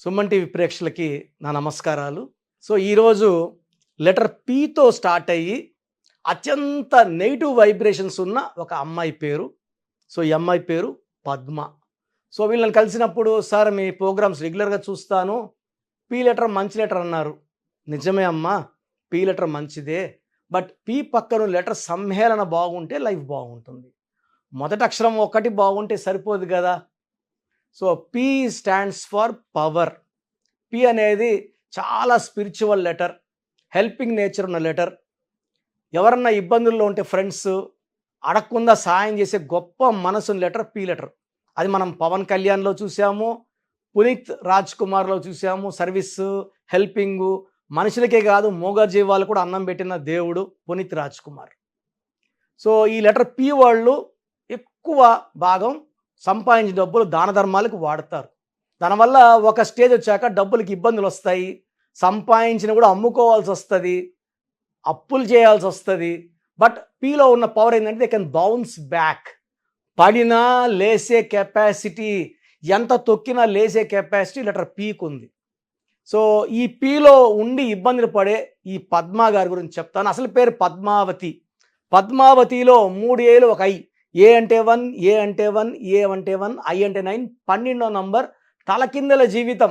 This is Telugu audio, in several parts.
సుమన్ టీవీ ప్రేక్షకులకి నా నమస్కారాలు. ఈరోజు లెటర్ పీతో స్టార్ట్ అయ్యి అత్యంత నెగిటివ్ వైబ్రేషన్స్ ఉన్న ఒక అమ్మాయి పేరు. ఈ అమ్మాయి పేరు పద్మ. వీళ్ళని కలిసినప్పుడు, సార్ మీ ప్రోగ్రామ్స్ రెగ్యులర్గా చూస్తాను, పీ లెటర్ మంచి లెటర్ అన్నారు. నిజమే అమ్మా, పీ లెటర్ మంచిదే. బట్ పీ పక్కన లెటర్ సమ్మేళన బాగుంటే లైఫ్ బాగుంటుంది. మొదటి అక్షరం ఒకటి బాగుంటే సరిపోదు కదా. P stands for power. P అనేది చాలా స్పిరిచువల్ లెటర్, హెల్పింగ్ నేచర్ ఉన్న లెటర్. ఎవరన్నా ఇబ్బందుల్లో ఉంటే ఫ్రెండ్స్ అడగకుండా సాయం చేసే గొప్ప మనసున్న లెటర్ పీ లెటర్. అది మనం పవన్ కళ్యాణ్లో చూసాము, పునీత్ రాజ్ కుమార్లో చూసాము. సర్వీస్, హెల్పింగు, మనుషులకే కాదు మూగజీవాలు కూడా అన్నం పెట్టిన దేవుడు పునీత్ రాజ్ కుమార్. ఈ లెటర్ పీ వాళ్ళు ఎక్కువ భాగం సంపాదించిన డబ్బులు దాన ధర్మాలకు వాడతారు. దానివల్ల ఒక స్టేజ్ వచ్చాక డబ్బులకి ఇబ్బందులు వస్తాయి, సంపాదించిన కూడా అమ్ముకోవాల్సి వస్తుంది, అప్పులు చేయాల్సి వస్తుంది. బట్ పీలో ఉన్న పవర్ ఏంటంటే దే కెన్ బౌన్స్ బ్యాక్. పడినా లేసే కెపాసిటీ, ఎంత తొక్కినా లేసే కెపాసిటీ లెటర్ పీకి ఉంది. ఈ పీలో ఉండి ఇబ్బందులు పడే ఈ పద్మ గారి గురించి చెప్తాను. అసలు పేరు పద్మావతి. పద్మావతిలో 3 ఏలు ఒక ఐ. ఏ అంటే 1, ఏ అంటే 1, ఏ అంటే 1, ఐ అంటే 9, 12వ నంబర్. తలకిందల జీవితం.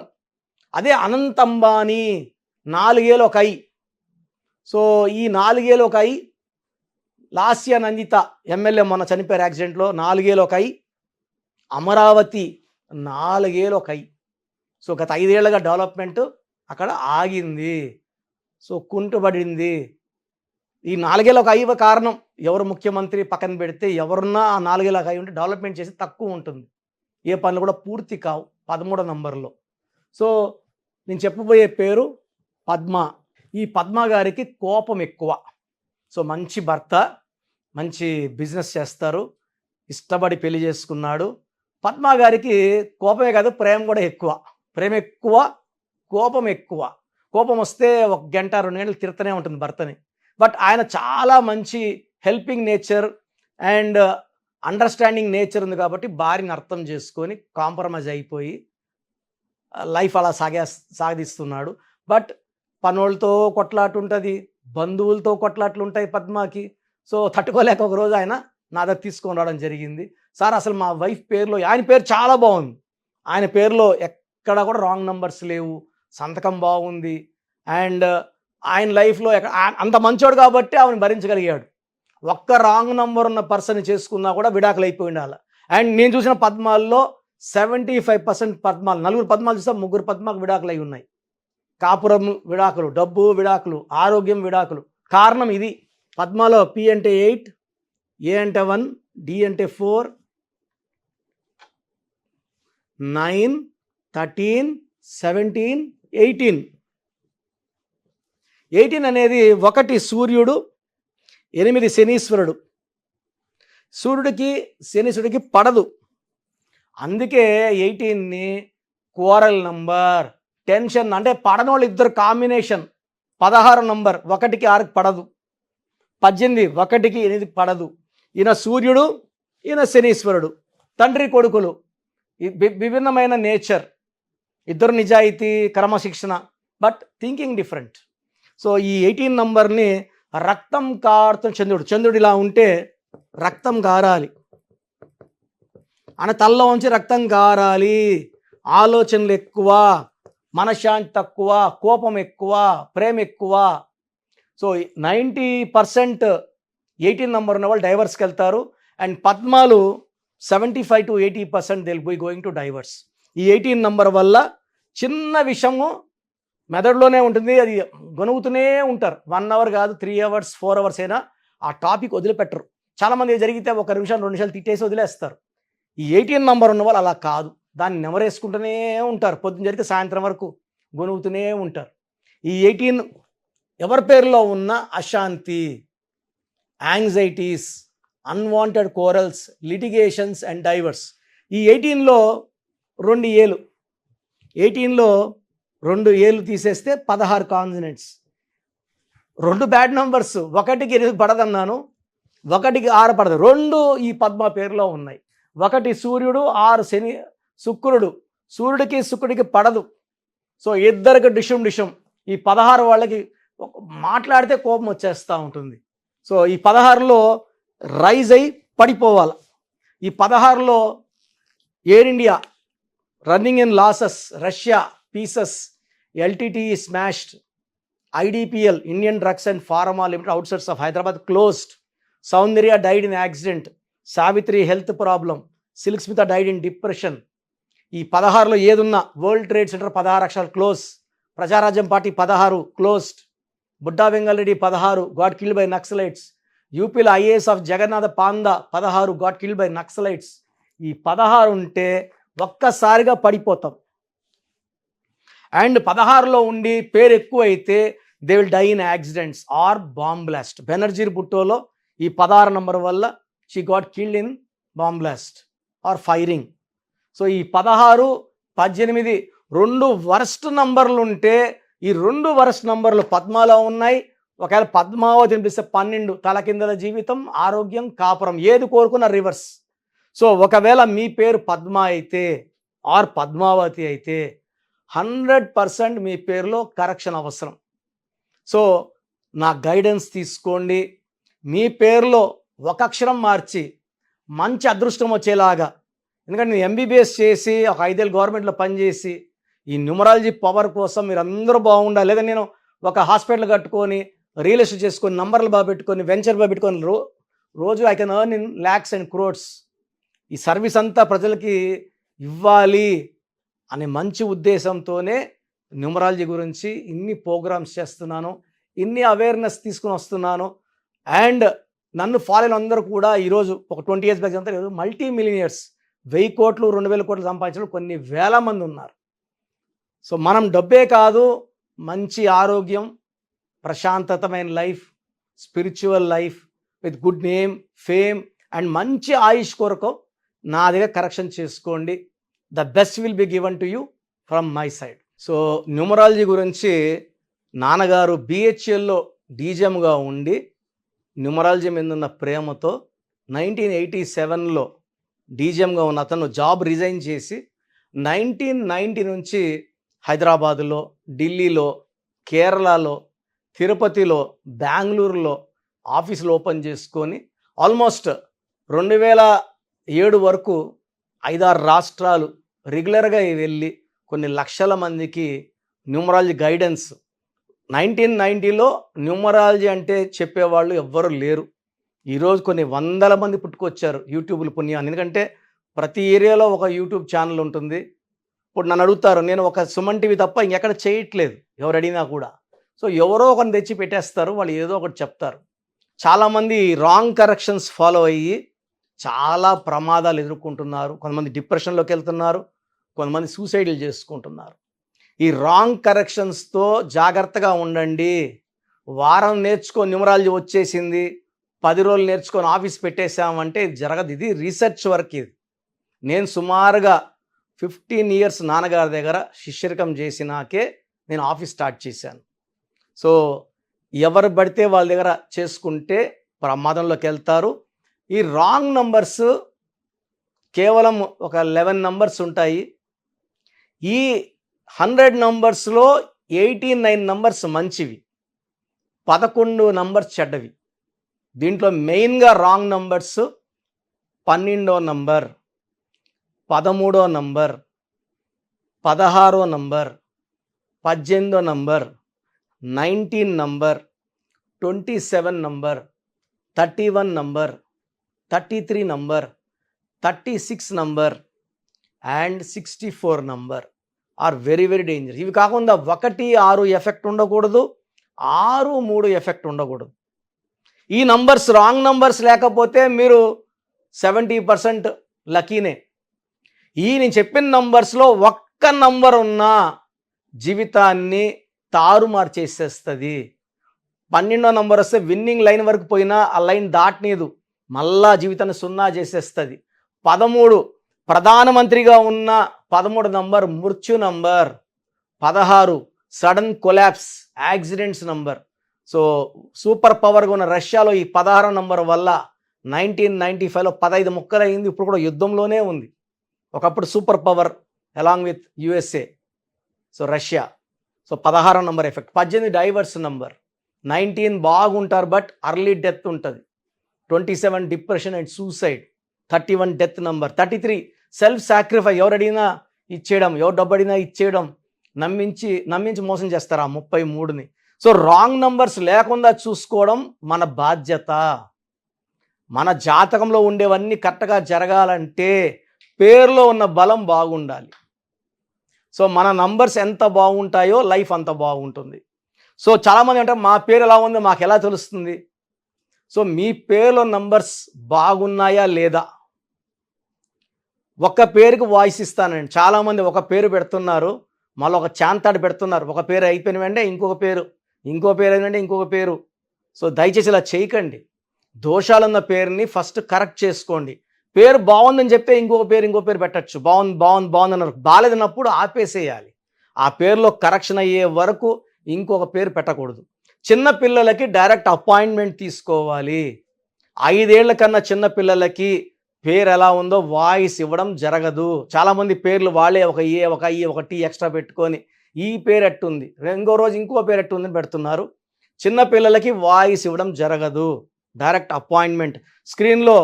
అదే అనంత్ అంబానీ 4 ఏలు ఒక ఐ. ఈ 4 ఏలు ఒక ఐ. లాస్య నందిత ఎమ్మెల్యే మొన్న చనిపోయారు యాక్సిడెంట్లో, 4 ఏలు ఒక ఐ. అమరావతి 4 ఏలు ఒక ఐ. గత 5 ఏళ్ళగా డెవలప్మెంట్ అక్కడ ఆగింది, కుంటుబడింది. ఈ 4 ఏళ్ళ ఒక ఐ కారణం ఎవరు ముఖ్యమంత్రి పక్కన పెడితే, ఎవరున్నా ఆ 4 ఏళ్ళ ఒక ఐ ఉంటే డెవలప్మెంట్ చేసి తక్కువ ఉంటుంది, ఏ పనులు కూడా పూర్తి కావు. 13వ నంబర్లో. నేను చెప్పబోయే పేరు పద్మ. ఈ పద్మ గారికి కోపం ఎక్కువ. మంచి భర్త, మంచి బిజినెస్ చేస్తారు, ఇష్టపడి పెళ్లి చేసుకున్నాడు. పద్మ గారికి కోపమే కాదు, ప్రేమ కూడా ఎక్కువ. ప్రేమ ఎక్కువ, కోపం ఎక్కువ. కోపం వస్తే 1 గంట 2 గంటలు తిరుగుతూనే ఉంటుంది భర్తని. బట్ ఆయన చాలా మంచి helping nature and understanding nature ఉంది కాబట్టి భార్యని అర్థం చేసుకొని కాంప్రమైజ్ అయిపోయి లైఫ్ అలా సాగదీస్తున్నాడు. బట్ పనోళ్ళతో కొట్లాట ఉంటుంది, బంధువులతో కొట్లాట్లు ఉంటాయి పద్మకి. తట్టుకోలేక ఒకరోజు ఆయన నా దగ్గర తీసుకొని రావడం జరిగింది. సార్ అసలు మా వైఫ్ పేరులో, ఆయన పేరు చాలా బాగుంది, ఆయన పేరులో ఎక్కడ కూడా రాంగ్ నంబర్స్ లేవు, సంతకం బాగుంది. అండ్ ఆయన లైఫ్లో అంత మంచోడు కాబట్టి ఆమెను భరించగలిగాడు. ఒక్క రాంగ్ నంబర్ ఉన్న పర్సన్ చేసుకున్నా కూడా విడాకులు అయిపోయి ఉండాలి. అండ్ నేను చూసిన పద్మాల్లో 75% పద్మాలు, 4 పద్మాలు చూస్తే 3 పద్మాలకు విడాకులు అయి ఉన్నాయి. కాపురం విడాకులు, డబ్బు విడాకులు, ఆరోగ్యం విడాకులు. కారణం ఇది. పద్మాలో పి అంటే 8, ఏ అంటే 1, డి అంటే 4, 9, 13, 17, 18. 18 అనేది 1 సూర్యుడు, 8 శనీశ్వరుడు. సూర్యుడికి శనీశ్వరుడికి పడదు, అందుకే 18ని కోరల్ నంబర్. టెన్షన్ అంటే పడనోళ్ళు ఇద్దరు కాంబినేషన్. 16 నంబర్, 1కి 6కి పడదు. 18, 1కి 8కి పడదు. ఈయన సూర్యుడు, ఈయన శనీశ్వరుడు, తండ్రి కొడుకులు, విభిన్నమైన నేచర్, ఇద్దరు నిజాయితీ, క్రమశిక్షణ, బట్ థింకింగ్ డిఫరెంట్. ఈ 18 నంబర్ని రక్తం కారుతున్న చంద్రుడు. చంద్రుడు ఇలా ఉంటే రక్తం కారాలి, ఆయన తలలో ఉంచి రక్తం కారాలి. ఆలోచనలు ఎక్కువ, మనశ్శాంతి తక్కువ, కోపం ఎక్కువ, ప్రేమ ఎక్కువ. 90% 18 నంబర్ ఉన్న వాళ్ళు డైవర్స్కి వెళ్తారు. అండ్ పద్మాలు 75 to 80% they will be going to divorce. ఈ 18 నంబర్ వల్ల చిన్న విషయము మెదడులోనే ఉంటుంది, అది గొనుగుతూనే ఉంటారు. 1 అవర్ కాదు, 3 అవర్స్ 4 అవర్స్ అయినా ఆ టాపిక్ వదిలిపెట్టరు. చాలామంది జరిగితే 1 నిమిషం 2 నిమిషాలు తిట్టేసి వదిలేస్తారు. ఈ 18 నంబర్ ఉన్న వాళ్ళు అలా కాదు, దాన్ని నెమరేసుకుంటూనే ఉంటారు. పొద్దున్న జరిగితే సాయంత్రం వరకు గొనుగుతూనే ఉంటారు. ఈ 18 ఎవరి పేరులో ఉన్న అశాంతి, anxieties, unwanted corals, litigations and diverse. ఈ 18లో 2 ఏలు, 18లో 2 ఏలు తీసేస్తే 16 కాన్సనెంట్స్. 2 bad numbers. 1కి 8 పడదన్నాను, 1కి 6 పడదు. 2 ఈ పద్మ పేరులో ఉన్నాయి. 1 సూర్యుడు, 6 శని శుక్రుడు. సూర్యుడికి శుక్రుడికి పడదు, సో ఇద్దరికి డిషం ఈ 16 వాళ్ళకి మాట్లాడితే కోపం వచ్చేస్తూ ఉంటుంది. సో ఈ 16లో రైజ్ అయి పడిపోవాలి. ఈ 16లో Air India running in losses, Russia pieces, LTTE smashed, IDPL Indian drugs and pharma limited outsource of Hyderabad closed, Soundarya died in accident, Savitri health problem, Silk Smitha died in depression. ఈ 16లో ఏదున్నా వరల్డ్ ట్రేడ్ సెంటర్ 16 అక్షరాలు close, Praja Rajyam party 16 closed, Budda Vengalreddy 16 got killed by naxalites, యూపీలో IAS of Jagannatha Panda 16 got killed by naxalites. ఈ 16 ఉంటే ఒక్కసారిగా పడిపోతాం. అండ్ 16లో ఉండి పేరు ఎక్కువ అయితే they will die in accidents or bomb blast. Benazir బుట్టోలో ఈ 16 నంబర్ వల్ల she got killed in bomb blast or firing. So ఈ 16, 18 2 వరస్ట్ నంబర్లు ఉంటే ఈ 2 వరస్ట్ నంబర్లు పద్మాలో ఉన్నాయి. ఒకవేళ పద్మావతి అనిపిస్తే 12 తలకిందల జీవితం, ఆరోగ్యం, కాపురం, ఏది కోరుకున్న రివర్స్. సో ఒకవేళ మీ పేరు పద్మ అయితే ఆర్ పద్మావతి అయితే 100% మీ పేరులో కరెక్షన్ అవసరం. సో నా గైడెన్స్ తీసుకోండి. మీ పేరులో ఒక అక్షరం మార్చి మంచి అదృష్టం వచ్చేలాగా, ఎందుకంటే నేను ఎంబీబీఎస్ చేసి ఒక 5 ఏళ్ళు గవర్నమెంట్లో పనిచేసి ఈ న్యూమరాలజీ పవర్ కోసం మీరు అందరూ బాగుండాలి. లేదా నేను ఒక హాస్పిటల్ కట్టుకొని రియల్ ఎస్టేట్ చేసుకొని నంబర్లు బాగా పెట్టుకొని వెంచర్ బాగా పెట్టుకొని రోజు I can earn in lakhs and crores. ఈ సర్వీస్ అంతా ప్రజలకి ఇవ్వాలి అనే మంచి ఉద్దేశంతోనే న్యూమరాలజీ గురించి ఇన్ని ప్రోగ్రామ్స్ చేస్తున్నాను, ఇన్ని అవేర్నెస్ తీసుకుని వస్తున్నాను. అండ్ నన్ను ఫాలో అయిన అందరూ కూడా ఈరోజు ఒక 20 years బ్యాక్ అంతా ఈరోజు మల్టీ మిలియనియర్స్, 1000 కోట్లు 2000 కోట్లు సంపాదించిన కొన్ని వేల మంది ఉన్నారు. సో మనం డబ్బే కాదు, మంచి ఆరోగ్యం, ప్రశాంతతమైన life, spiritual life with good name, fame and మంచి ఆయుష్ కొరకు నా దగ్గర కరెక్షన్ చేసుకోండి. The best will be given to you from my side. So numerology గురించి నాన్నగారు బిహెచ్ఎల్లో డీజీఎంగా ఉండి న్యూమరాలజీ మీద ఉన్న ప్రేమతో 1987లో డీజీఎంగా ఉన్న అతను జాబ్ రిజైన్ చేసి 1990 నుంచి హైదరాబాదులో, ఢిల్లీలో, కేరళలో, తిరుపతిలో, బెంగళూరులో ఆఫీసులు ఓపెన్ చేసుకొని ఆల్మోస్ట్ 2007 వరకు 5-6 రాష్ట్రాలు రెగ్యులర్గా వెళ్ళి కొన్ని లక్షల మందికి న్యూమరాలజీ గైడెన్స్. 1990లో న్యూమరాలజీ అంటే చెప్పేవాళ్ళు ఎవ్వరు లేరు. ఈరోజు కొన్ని వందల మంది పుట్టుకొచ్చారు యూట్యూబ్లు పుణ్యాన్ని. ఎందుకంటే ప్రతి ఏరియాలో ఒక యూట్యూబ్ ఛానల్ ఉంటుంది. ఇప్పుడు నన్ను అడుగుతారు, నేను ఒక సుమన్ టీవీ తప్ప ఇంకెక్కడ చేయట్లేదు ఎవరు అడిగినా కూడా. సో ఎవరో ఒకరిని తెచ్చి పెట్టేస్తారు, వాళ్ళు ఏదో ఒకటి చెప్తారు. చాలామంది రాంగ్ కరెక్షన్స్ ఫాలో అయ్యి చాలా ప్రమాదాలు ఎదుర్కొంటున్నారు. కొంతమంది డిప్రెషన్లోకి వెళ్తున్నారు, కొంతమంది సూసైడ్లు చేసుకుంటున్నారు. ఈ రాంగ్ కరెక్షన్స్తో జాగ్రత్తగా ఉండండి. వారం నేర్చుకొని న్యూమరాలజీ వచ్చేసింది, 10 రోజులు నేర్చుకొని ఆఫీస్ పెట్టేశామంటే ఇది జరగదు. ఇది రీసెర్చ్ వర్క్. ఇది నేను సుమారుగా 15 years నాన్నగారి దగ్గర శిష్యరికం చేసినాకే నేను ఆఫీస్ స్టార్ట్ చేశాను. సో ఎవరు పడితే వాళ్ళ దగ్గర చేసుకుంటే ప్రమాదంలోకి వెళ్తారు. ఈ రాంగ్ నంబర్స్ కేవలం ఒక 11 numbers ఉంటాయి. ఈ 100 numbers-లో 89 numbers మంచివి, 11 numbers చెడ్డవి. దీంట్లో మెయిన్గా రాంగ్ నంబర్స్ 12వ నంబర్, 13వ నంబర్, 16వ నంబర్, 18వ number, 19 number, 27 number, 31 number, 33 number, 36 number and 64 number are very very dangerous. ఇవి కాకుండా 1, 6 ఎఫెక్ట్ ఉండకూడదు, 6, 3 ఎఫెక్ట్ ఉండకూడదు. ఈ నంబర్స్ రాంగ్ నంబర్స్ లేకపోతే మీరు 70% లక్కీనే. ఈ నేను చెప్పిన నంబర్స్లో ఒక్క నంబర్ ఉన్నా జీవితాన్ని తారుమారు చేసేస్తుంది. 12వ నంబర్ వస్తే విన్నింగ్ లైన్ వరకు పోయినా ఆ లైన్ దాటనీదు, మళ్ళా జీవితాన్ని 0 చేసేస్తుంది. 13 ప్రధానమంత్రిగా ఉన్న 13 నంబర్ మృత్యు number. 16 sudden collapse, accidents number. So super పవర్గా ఉన్న రష్యాలో ఈ 16వ నంబర్ వల్ల 1995లో 15 ముక్కలైంది. ఇప్పుడు కూడా యుద్ధంలోనే ఉంది. ఒకప్పుడు super power along with USA. So Russia so 16 number effect. 18 divorce number. 19 బాగుంటారు బట్ అర్లీ డెత్ ఉంటుంది. 27 depression and suicide. 31 death number. 33 self sacrifice, ఎవరు అడిగినా ఇచ్చేయడం, ఎవరు డబ్బు అడిగినా ఇచ్చేయడం, నమ్మించి మోసం చేస్తారు ఆ 33ని. సో రాంగ్ నంబర్స్ లేకుండా చూసుకోవడం మన బాధ్యత. మన జాతకంలో ఉండేవన్నీ కరెక్ట్గా జరగాలంటే పేరులో ఉన్న బలం బాగుండాలి. సో మన నంబర్స్ ఎంత బాగుంటాయో లైఫ్ అంత బాగుంటుంది. సో చాలామంది అంటారు మా పేరు ఎలా ఉందో మాకు ఎలా తెలుస్తుంది? సో మీ పేరులో నంబర్స్ బాగున్నాయా లేదా? ఒక పేరుకి వాయిస్ ఇస్తానండి. చాలామంది ఒక పేరు పెడుతున్నారు, మళ్ళీ ఒక చాంతాడు పెడుతున్నారు. ఒక పేరు అయిపోయిన వెంటనే ఇంకొక పేరు, ఇంకో పేరు అయినంటే ఇంకొక పేరు. సో దయచేసి ఇలా చేయకండి. దోషాలున్న పేరుని ఫస్ట్ కరెక్ట్ చేసుకోండి. పేరు బాగుందని చెప్తే ఇంకో పేరు పెట్టచ్చు. బాగుంది అన్నారు. బాగాలేదన్నప్పుడు ఆపేసేయాలి. ఆ పేరులో కరెక్షన్ అయ్యే వరకు ఇంకొక పేరు పెట్టకూడదు. చిన్న పిల్లలకి డైరెక్ట్ అపాయింట్మెంట్ తీసుకోవాలి. 5 ఏళ్ల కన్నా చిన్న పిల్లలకి పేరు ఎలా ఉందో వాయిస్ ఇవ్వడం జరగదు. చాలామంది పేర్లు వాళ్ళే ఒక ఏ, ఒక ఐ, ఒక టీ ఎక్స్ట్రా పెట్టుకొని ఈ పేరు ఎట్టుంది, ఇంకో రోజు ఇంకో పేరు ఎట్టుందని పెడుతున్నారు. చిన్న పిల్లలకి వాయిస్ ఇవ్వడం జరగదు. Direct appointment. స్క్రీన్లో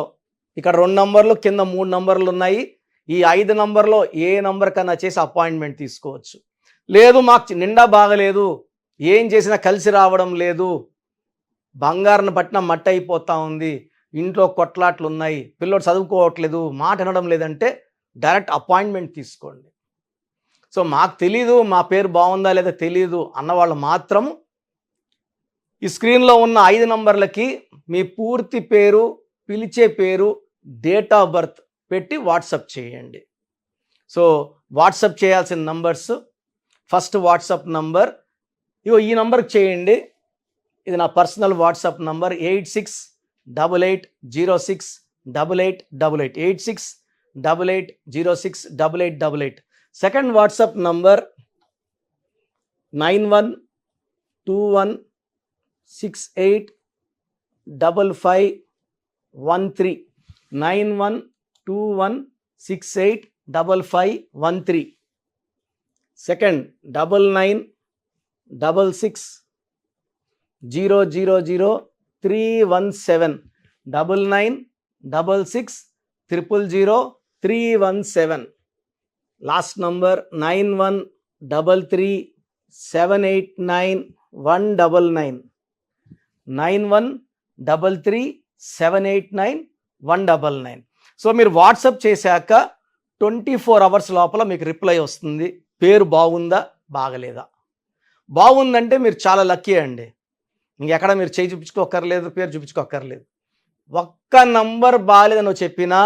ఇక్కడ 2 నంబర్లు, కింద 3 నంబర్లు ఉన్నాయి. ఈ 5 నంబర్లో ఏ నంబర్ కన్నా చేసి అపాయింట్మెంట్ తీసుకోవచ్చు. లేదు మాకు నిండా బాగలేదు, ఏం చేసినా కలిసి రావడం లేదు, బంగారం పట్టిన మట్టి అయిపోతూ ఉంది, ఇంట్లో కొట్లాట్లు ఉన్నాయి, పిల్లోడు చదువుకోవట్లేదు, మాట వినడం లేదంటే డైరెక్ట్ అపాయింట్మెంట్ తీసుకోండి. సో మాకు తెలీదు, మా పేరు బాగుందా లేదా తెలీదు అన్నవాళ్ళు మాత్రం ఈ స్క్రీన్లో ఉన్న 5 నంబర్లకి మీ పూర్తి పేరు, పిలిచే పేరు, డేట్ ఆఫ్ బర్త్ పెట్టి వాట్సాప్ చేయండి. సో వాట్సాప్ చేయాల్సిన నంబర్స్, ఫస్ట్ వాట్సాప్ నంబర్ ఇగో ఈ నంబర్కి చేయండి. ఇది నా personal WhatsApp number 8688068888 8688068888. Second WhatsApp number 9121685513 9121685513. Second 9966000317 9966000317. Last number 9133789199 9133789199. So మీరు వాట్సాప్ చేశాక 24 అవర్స్ లోపల మీకు రిప్లై వస్తుంది. పేరు బాగుందా బాగలేదా? బాగుందంటే మీరు చాలా లక్కీ అండి. ఇంకెక్కడ మీరు చేయి చూపించుకోక్కర్లేదు, పేరు చూపించుకోక్కర్లేదు. ఒక్క నంబర్ బాగాలేదని నువ్వు చెప్పినా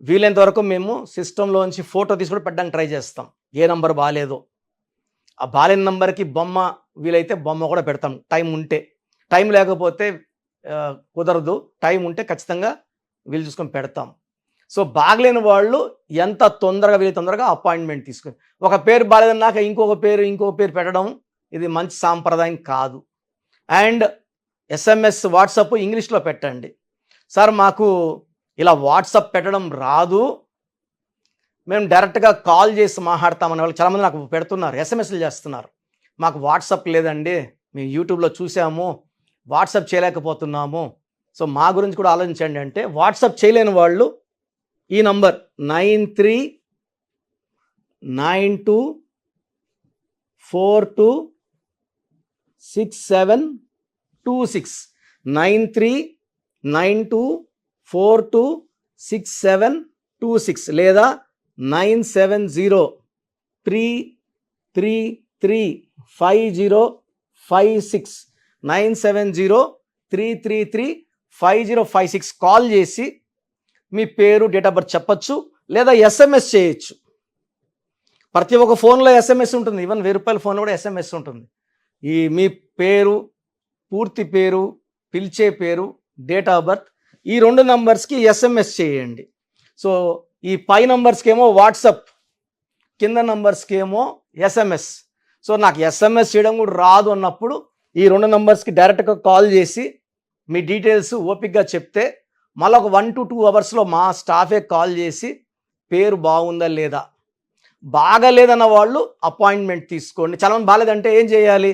వీలైనంత వరకు మేము సిస్టంలోంచి ఫోటో తీసుకొని పెట్టడానికి ట్రై చేస్తాం. ఏ నంబర్ బాగాలేదో ఆ బాలేని నంబర్కి బొమ్మ, వీలైతే బొమ్మ కూడా పెడతాం టైం ఉంటే. టైం లేకపోతే కుదరదు, టైం ఉంటే ఖచ్చితంగా వీలు చూసుకొని పెడతాం. సో బాగలేని వాళ్ళు ఎంత తొందరగా అపాయింట్మెంట్ తీసుకొని, ఒక పేరు బాగాలేదన్నాక ఇంకొక పేరు పెట్టడం ఇది మంచి సాంప్రదాయం కాదు. అండ్ SMS వాట్సాప్ ఇంగ్లీష్లో పెట్టండి. సార్ మాకు ఇలా వాట్సాప్ పెట్టడం రాదు, మేము డైరెక్ట్గా కాల్ చేసి మాట్లాడతామని వాళ్ళు చాలామంది నాకు పెడుతున్నారు, SMSలు చేస్తున్నారు. మాకు వాట్సాప్ లేదండి, మేము యూట్యూబ్లో చూసాము, వాట్సాప్ చేయలేకపోతున్నాము. సో మా గురించి కూడా ఆలోచించండి అంటే, వాట్సాప్ చేయలేని వాళ్ళు ఈ నంబర్ 9392426726 9392426726 లేదా 9703335056 9703335056 కాల్ చేసి మీ పేరు, డేట్ ఆఫ్ బర్త్ చెప్పచ్చు, లేదా SMS చేయొచ్చు. ప్రతి ఒక్క ఫోన్లో SMS ఉంటుంది, ఈవెన్ ₹1000 ఫోన్లో కూడా SMS ఉంటుంది. ఈ మీ పేరు, పూర్తి పేరు, పిలిచే పేరు, డేట్ ఆఫ్ బర్త్, ఈ 2 నంబర్స్కి SMS చేయండి. సో ఈ పై నంబర్స్కి ఏమో వాట్సాప్, కింద నంబర్స్కి ఏమో SMS. సో నాకు SMS చేయడం కూడా రాదు అన్నప్పుడు ఈ 2 నంబర్స్కి డైరెక్ట్గా కాల్ చేసి మీ డీటెయిల్స్ ఓపిక్గా చెప్తే మళ్ళీ ఒక 1 to 2 అవర్స్లో మా స్టాఫే కాల్ చేసి పేరు బాగుందా లేదా, బాగలేదన్న వాళ్ళు అపాయింట్మెంట్ తీసుకోండి. చాలామంది బాగాలేదంటే ఏం చేయాలి?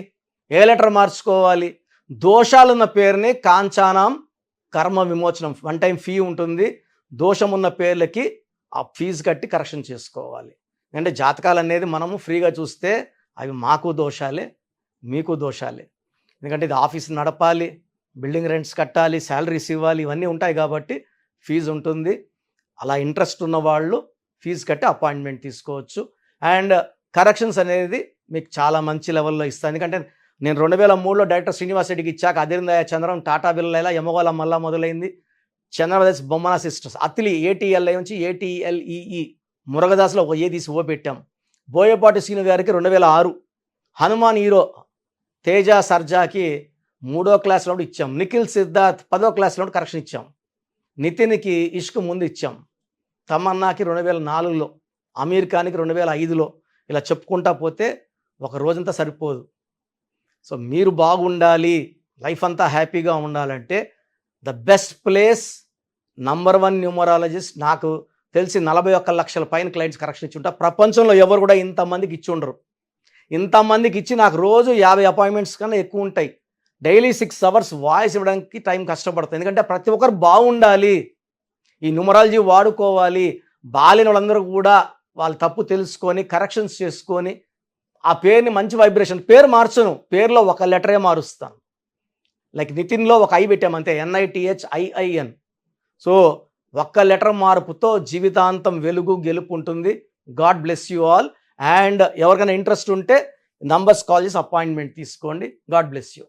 ఏ లెటర్ మార్చుకోవాలి? దోషాలున్న పేరుని కాంచానాం కర్మ విమోచనం, వన్ టైం ఫీ ఉంటుంది. దోషమున్న పేర్లకి ఆ ఫీజు కట్టి కరెక్షన్ చేసుకోవాలి. అంటే జాతకాలు అనేది మనము ఫ్రీగా చూస్తే అవి మాకు దోషాలే, మీకు దోషాలే. ఎందుకంటే ఇది ఆఫీస్ నడపాలి, బిల్డింగ్ రెంట్స్ కట్టాలి, శాలరీస్ ఇవ్వాలి, ఇవన్నీ ఉంటాయి కాబట్టి ఫీజు ఉంటుంది. అలా ఇంట్రెస్ట్ ఉన్న వాళ్ళు ఫీజు కట్టి అపాయింట్మెంట్ తీసుకోవచ్చు. అండ్ కరెక్షన్స్ అనేది మీకు చాలా మంచి లెవెల్లో ఇస్తాను. ఎందుకంటే నేను 2003లో డైరెక్టర్ శ్రీనివాస్ రెడ్డికి ఇచ్చాక అధిరిందయ చంద్రం, టాటా బిర్లా, యమగోళ మళ్ళా మొదలైంది. చంద్రప్రదేశ్ బొమ్మన సిస్టర్స్, అతిలి ఏటీఎల్ఐ నుంచి ఏటీఎల్ఈఈ, మురగదాస్లో ఒక ఏ తీసి ఓ పెట్టాం. బోయపాటి శ్రీను గారికి 2006, హనుమాన్ హీరో తేజ సర్జాకి 3వ క్లాస్లో ఇచ్చాం. నిఖిల్ సిద్ధార్థ్ 10వ క్లాస్లో కరెక్షన్ ఇచ్చాం. నితిన్కి ఇష్క్ ముందు ఇచ్చాం. తమన్నాకి 2004లో, అమీర్ ఖాన్కి 2005లో. ఇలా చెప్పుకుంటా పోతే ఒక రోజంతా సరిపోదు. సో మీరు బాగుండాలి, లైఫ్ అంతా హ్యాపీగా ఉండాలంటే the best place, number 1 numerologist. నాకు తెలిసి 41 లక్షల పైన క్లయింట్స్ కరెక్షన్ ఇచ్చి ఉంటా. ప్రపంచంలో ఎవరు కూడా ఇంతమందికి ఇచ్చి ఉండరు. ఇంతమందికి ఇచ్చి నాకు రోజు 50 అపాయింట్మెంట్స్ కన్నా ఎక్కువ ఉంటాయి. డైలీ 6 అవర్స్ వాయిస్ ఇవ్వడానికి టైం కష్టపడతాను. ఎందుకంటే ప్రతి ఒక్కరు బాగుండాలి, ఈ న్యూమరాలజీ వాడుకోవాలి. బాలేని వాళ్ళందరూ కూడా వాళ్ళ తప్పు తెలుసుకొని కరెక్షన్స్ చేసుకొని ఆ పేరుని మంచి వైబ్రేషన్, పేరు మార్చను, పేరులో ఒక లెటరే మారుస్తాను. లైక్ నితిన్లో ఒక ఐ పెట్టామంతే, NITHIIN. సో ఒక్క లెటర్ మార్పుతో జీవితాంతం వెలుగు గెలుపు ఉంటుంది. God bless you all. And ఎవరికైనా ఇంట్రెస్ట్ ఉంటే నంబర్స్ కాల్ చేసి అపాయింట్మెంట్ తీసుకోండి. God bless you.